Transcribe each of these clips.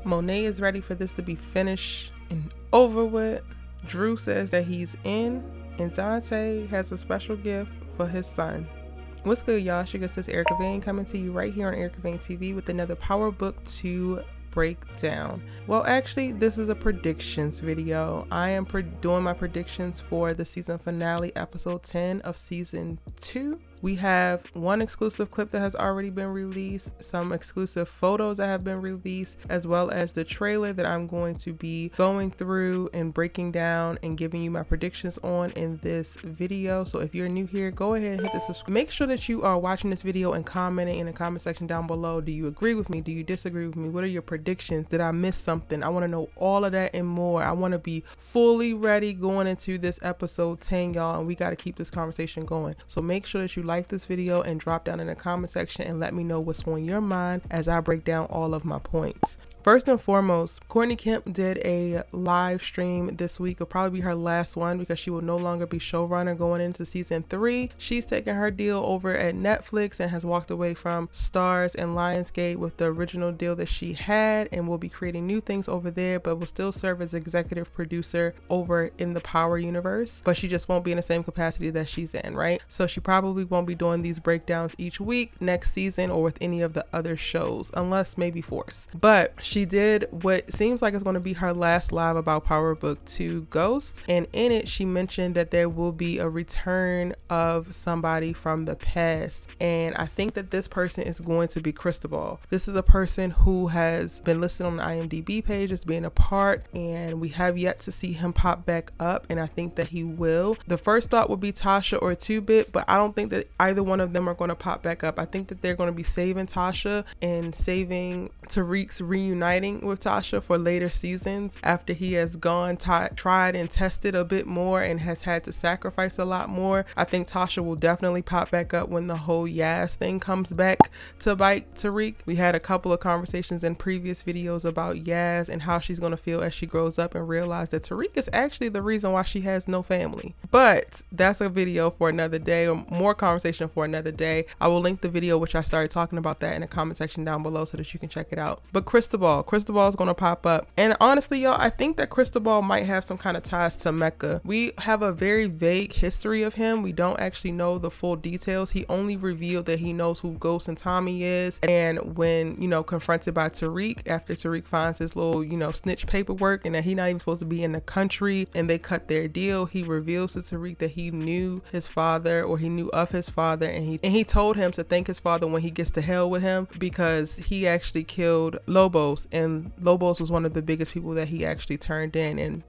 Monet is ready for this to be finished and over with. Drew says that he's in, and Dante has a special gift for his son. What's good, y'all? Sugar Sis Erica Vane coming to you right here on Erica Vane TV with another Power Book 2 breakdown. Well, actually, this is a predictions video. I am doing my predictions for the season finale, episode 10 of season 2. We have one exclusive clip that has already been released, some exclusive photos that have been released, as well as the trailer that I'm going to be going through and breaking down and giving you my predictions on in this video. So if you're new here, go ahead and hit the subscribe. Make sure that you are watching this video and commenting in the comment section down below. Do you agree with me? Do you disagree with me? What are your predictions? Did I miss something? I want to know all of that and more. I want to be fully ready going into this episode 10, y'all, and we got to keep this conversation going. So make sure that you like this video and drop down in the comment section and let me know what's on your mind as I break down all of my points. First and foremost, Courtney Kemp did a live stream this week. It'll probably be her last one because she will no longer be showrunner going into season 3. She's taken her deal over at Netflix and has walked away from Starz and Lionsgate with the original deal that she had, and will be creating new things over there, but will still serve as executive producer over in the Power universe. But she just won't be in the same capacity that she's in, right? So she probably won't be doing these breakdowns each week next season or with any of the other shows, unless maybe Force. But she did what seems like it's going to be her last live about Power Book 2 Ghost, and in it she mentioned that there will be a return of somebody from the past, and I think that this person is going to be Cristobal. This is a person who has been listed on the IMDb page as being a part, and we have yet to see him pop back up, and I think that he will. The first thought would be Tasha or 2-Bit, but I don't think that either one of them are going to pop back up. I think that they're going to be saving Tasha and saving Tariq's reuniting with Tasha for later seasons after he has gone, tried and tested a bit more and has had to sacrifice a lot more. I think Tasha will definitely pop back up when the whole Yaz thing comes back to bite Tariq. We had a couple of conversations in previous videos about Yaz and how she's going to feel as she grows up and realize that Tariq is actually the reason why she has no family. But that's a video for another day, or more conversation for another day. I will link the video which I started talking about that in the comment section down below so that you can check it out. But Cristobal is going to pop up, and honestly, y'all, I think that Cristobal might have some kind of ties to Mecca. We have a very vague history of him. We don't actually know the full details. He only revealed that he knows who Ghost and Tommy is, and when, confronted by Tariq, after Tariq finds his little, snitch paperwork and that he's not even supposed to be in the country and they cut their deal, he reveals to Tariq that he knew his father, or he knew of his father, and he told him to thank his father when he gets to hell with him, because he actually killed Lobos, and Lobos was one of the biggest people that he actually turned in, and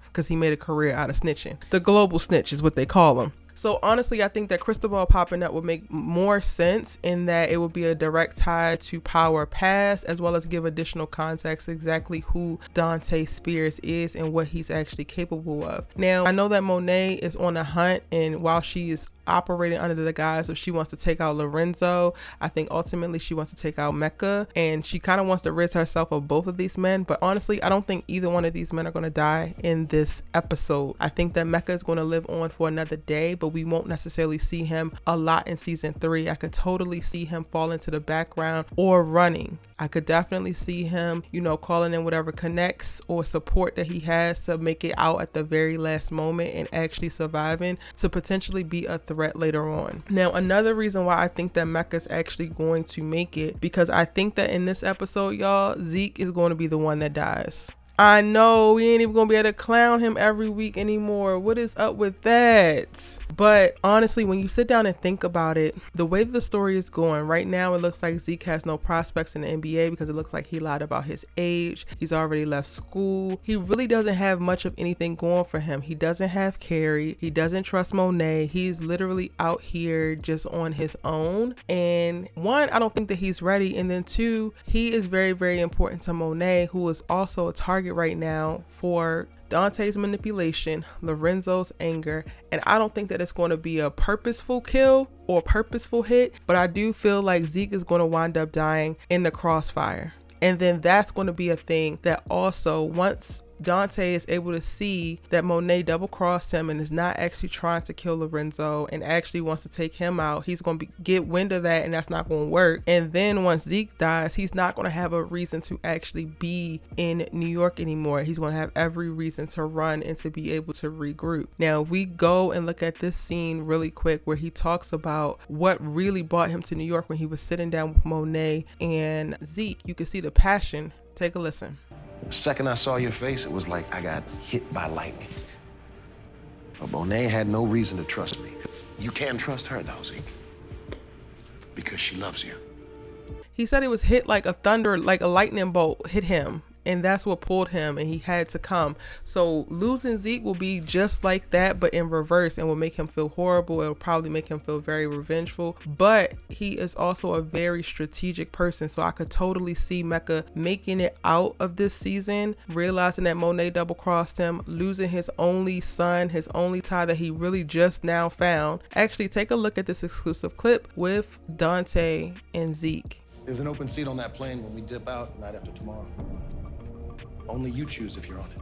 because he made a career out of snitching. The global snitch is what they call him. So honestly, I think that Cristobal popping up would make more sense in that it would be a direct tie to Power Past, as well as give additional context exactly who Dante Spears is and what he's actually capable of. Now, I know that Monet is on a hunt, and while she is operating under the guise of she wants to take out Lorenzo, I think ultimately she wants to take out Mecca, and she kind of wants to rid herself of both of these men. But honestly, I don't think either one of these men are going to die in this episode. I think that Mecca is going to live on for another day, but we won't necessarily see him a lot in season 3. I could totally see him fall into the background or running. I could definitely see him, calling in whatever connects or support that he has to make it out at the very last moment and actually surviving to potentially be a threat later on. Now, another reason why I think that Mecca's actually going to make it, because I think that in this episode, y'all, Zeke is going to be the one that dies. I know we ain't even gonna be able to clown him every week anymore. What is up with that? But honestly, when you sit down and think about it, the way the story is going right now, it looks like Zeke has no prospects in the NBA because it looks like he lied about his age. He's already left school. He really doesn't have much of anything going for him. He doesn't have Carrie. He doesn't trust Monet. He's literally out here just on his own. And one, I don't think that he's ready. And then two, he is very, very important to Monet, who is also a target right now for Dante's manipulation, Lorenzo's anger, and I don't think that it's going to be a purposeful kill or purposeful hit, but I do feel like Zeke is going to wind up dying in the crossfire. And then that's going to be a thing that also, once Dante is able to see that Monet double-crossed him and is not actually trying to kill Lorenzo and actually wants to take him out, he's going to get wind of that, and that's not going to work. And then once Zeke dies, he's not going to have a reason to actually be in New York anymore. He's going to have every reason to run and to be able to regroup. Now, we go and look at this scene really quick where he talks about what really brought him to New York when he was sitting down with Monet and Zeke. You can see the passion. Take a listen. The second I saw your face, it was like I got hit by lightning. But Monet had no reason to trust me. You can trust her, though, Zeke. Because she loves you. He said it was hit like a thunder, like a lightning bolt hit him. And that's what pulled him, and he had to come. So losing Zeke will be just like that, but in reverse, and will make him feel horrible. It'll probably make him feel very revengeful. But he is also a very strategic person. So I could totally see Mecca making it out of this season, realizing that Monet double-crossed him, losing his only son, his only tie that he really just now found. Actually, take a look at this exclusive clip with Dante and Zeke. There's an open seat on that plane when we dip out night after tomorrow. Only you choose if you're on it.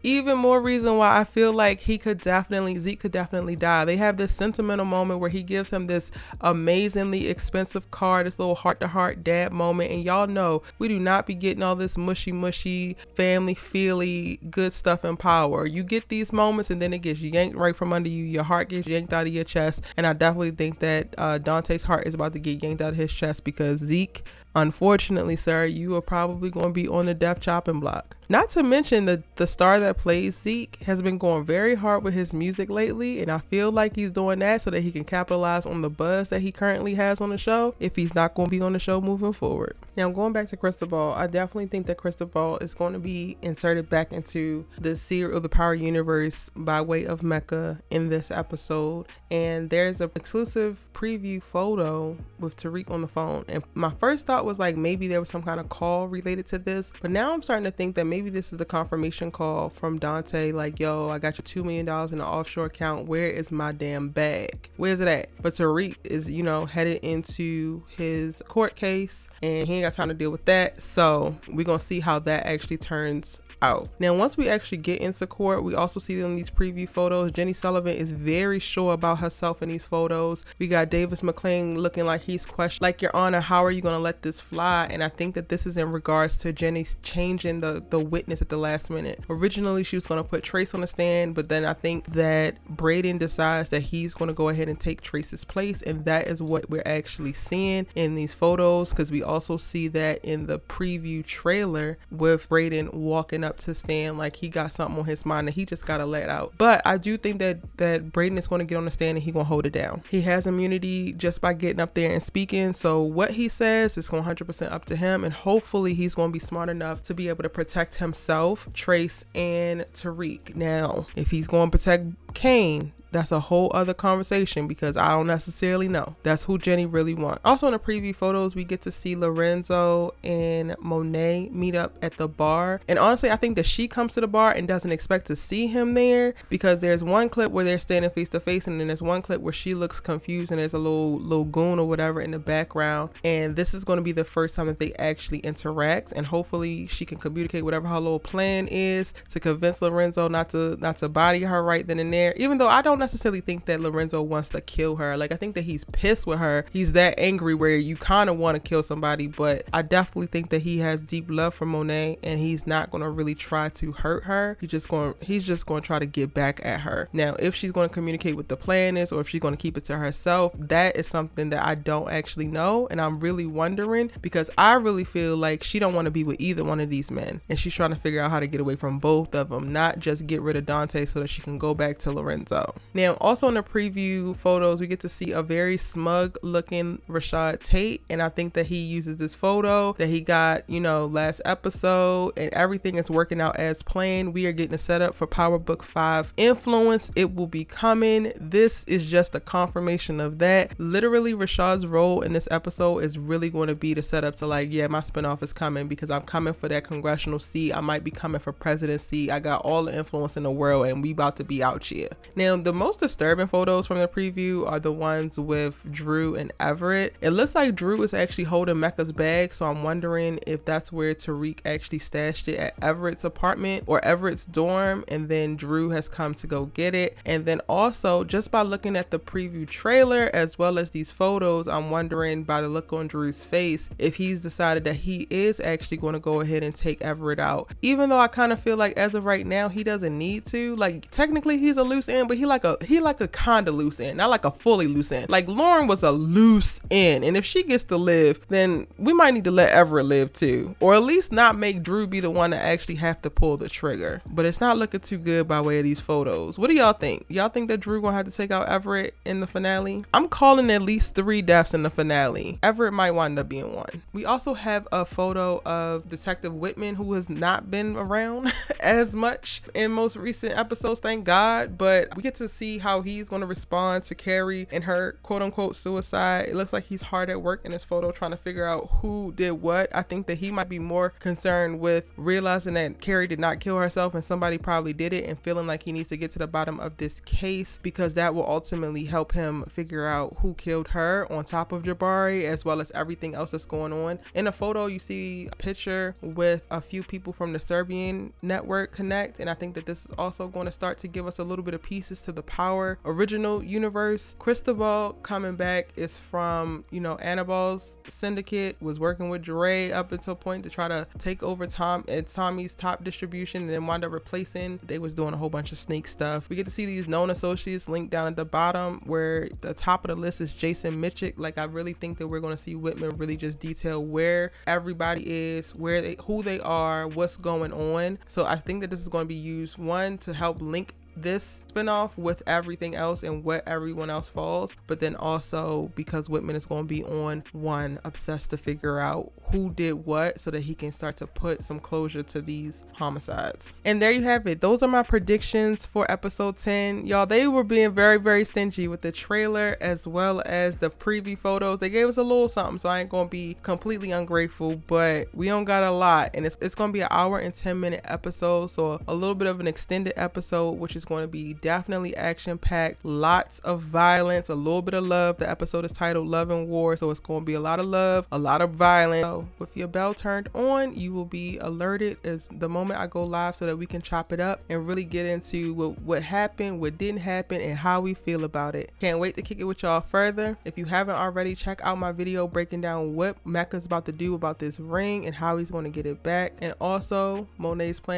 Even more reason why I feel like Zeke could definitely die. They have this sentimental moment where he gives him this amazingly expensive car, this little heart-to-heart dad moment. And y'all know we do not be getting all this mushy, family feely good stuff in Power. You get these moments and then it gets yanked right from under you. Your heart gets yanked out of your chest. And I definitely think that Dante's heart is about to get yanked out of his chest because Zeke, unfortunately, sir, you are probably going to be on the death chopping block. Not to mention the star that plays Zeke has been going very hard with his music lately, and I feel like he's doing that so that he can capitalize on the buzz that he currently has on the show if he's not going to be on the show moving forward. Now, going back to Cristobal, I definitely think that Cristobal is going to be inserted back into the series of the Power Universe by way of Mecca in this episode, and there's an exclusive preview photo with Tariq on the phone, and my first thought was like maybe there was some kind of call related to this, but now I'm starting to think that maybe this is the confirmation call from Dante, like, yo, I got your $2 million in the offshore account. Where is my damn bag? Where's it at? But Tariq is, headed into his court case and he ain't got time to deal with that. So we're going to see how that actually turns out. Now, once we actually get into court, we also see in these preview photos, Jenny Sullivan is very sure about herself in these photos. We got Davis McClain looking like he's questioning, like, Your Honor, how are you going to let this fly? And I think that this is in regards to Jenny's changing the witness at the last minute. Originally, she was going to put Trace on the stand, but then I think that Brayden decides that he's going to go ahead and take Trace's place, and that is what we're actually seeing in these photos, because we also see that in the preview trailer with Brayden walking up to stand like he got something on his mind that he just got to let out. But I do think that Brayden is going to get on the stand and he going to hold it down. He has immunity just by getting up there and speaking, so what he says is 100% up to him, and hopefully he's going to be smart enough to be able to protect himself, Trace, and Tariq. Now, if he's going to protect Kane, that's a whole other conversation because I don't necessarily know. That's who Jenny really wants. Also in the preview photos, we get to see Lorenzo and Monet meet up at the bar. And honestly, I think that she comes to the bar and doesn't expect to see him there, because there's one clip where they're standing face to face, and then there's one clip where she looks confused and there's a little goon or whatever in the background. And this is going to be the first time that they actually interact, and hopefully she can communicate whatever her little plan is to convince Lorenzo not to body her right then and there. Even though I don't necessarily think that Lorenzo wants to kill her. Like, I think that he's pissed with her. He's that angry where you kind of want to kill somebody, but I definitely think that he has deep love for Monet and he's not going to really try to hurt her. He's just going to try to get back at her. Now, if she's going to communicate what the plan is or if she's going to keep it to herself, that is something that I don't actually know, and I'm really wondering, because I really feel like she don't want to be with either one of these men, and she's trying to figure out how to get away from both of them, not just get rid of Dante so that she can go back to Lorenzo. Now, also in the preview photos, we get to see a very smug looking Rashad Tate, and I think that he uses this photo that he got, last episode, and everything is working out as planned. We are getting a setup for Power Book 5 Influence. It will be coming. This is just a confirmation of that. Literally, Rashad's role in this episode is really going to be to set up to, like, yeah, my spinoff is coming because I'm coming for that congressional seat. I might be coming for presidency. I got all the influence in the world and we about to be out here. yeah. Now, the most disturbing photos from the preview are the ones with Drew and Everett. It looks like Drew is actually holding Mecca's bag, so I'm wondering if that's where Tariq actually stashed it at Everett's apartment or Everett's dorm, and then Drew has come to go get it. And then also, just by looking at the preview trailer as well as these photos, I'm wondering by the look on Drew's face if he's decided that he is actually going to go ahead and take Everett out. Even though I kind of feel like as of right now he doesn't need to. Like, technically he's a loose end, but he like a kind of loose end, not like a fully loose end. Like, Lauren was a loose end, and if she gets to live, then we might need to let Everett live too, or at least not make Drew be the one to actually have to pull the trigger. But it's not looking too good by way of these photos. What do y'all think? Y'all think that Drew gonna have to take out Everett in the finale? I'm calling at least 3 deaths in the finale. Everett might wind up being one. We also have a photo of Detective Whitman, who has not been around as much in most recent episodes, thank God, but we get to see how he's going to respond to Carrie and her quote-unquote suicide. It looks like he's hard at work in his photo trying to figure out who did what. I think that he might be more concerned with realizing that Carrie did not kill herself and somebody probably did it, and feeling like he needs to get to the bottom of this case, because that will ultimately help him figure out who killed her on top of Jabari, as well as everything else that's going on. In a photo, you see a picture with a few people from the Serbian network connect, and I think that this is also going to start to give us a little bit of pieces to the Power original universe. Cristobal coming back is from, Annibal's syndicate, was working with Dre up until a point to try to take over Tommy's top distribution, and then wound up replacing. They was doing a whole bunch of snake stuff. We get to see these known associates linked down at the bottom, where the top of the list is Jason Mitchell. Like, I really think that we're going to see Whitman really just detail where everybody is, who they are, what's going on. So I think that this is going to be used, one, to help link this spinoff with everything else and what everyone else falls, but then also because Whitman is going to be on one, obsessed to figure out who did what so that he can start to put some closure to these homicides. And there you have it. Those are my predictions for episode 10. Y'all, they were being very, very stingy with the trailer as well as the preview photos. They gave us a little something, so I ain't going to be completely ungrateful, but we don't got a lot, and it's going to be an hour and 10-minute episode, so a little bit of an extended episode, which is going to be definitely action-packed, lots of violence, a little bit of love. The episode is titled Love and War, so it's going to be a lot of love, a lot of violence. So with your bell turned on, you will be alerted as the moment I go live, so that we can chop it up and really get into what happened, what didn't happen, and how we feel about it. Can't wait to kick it with y'all further. If you haven't already, check out my video breaking down what Mecca's about to do about this ring and how he's going to get it back, and also Monet's plan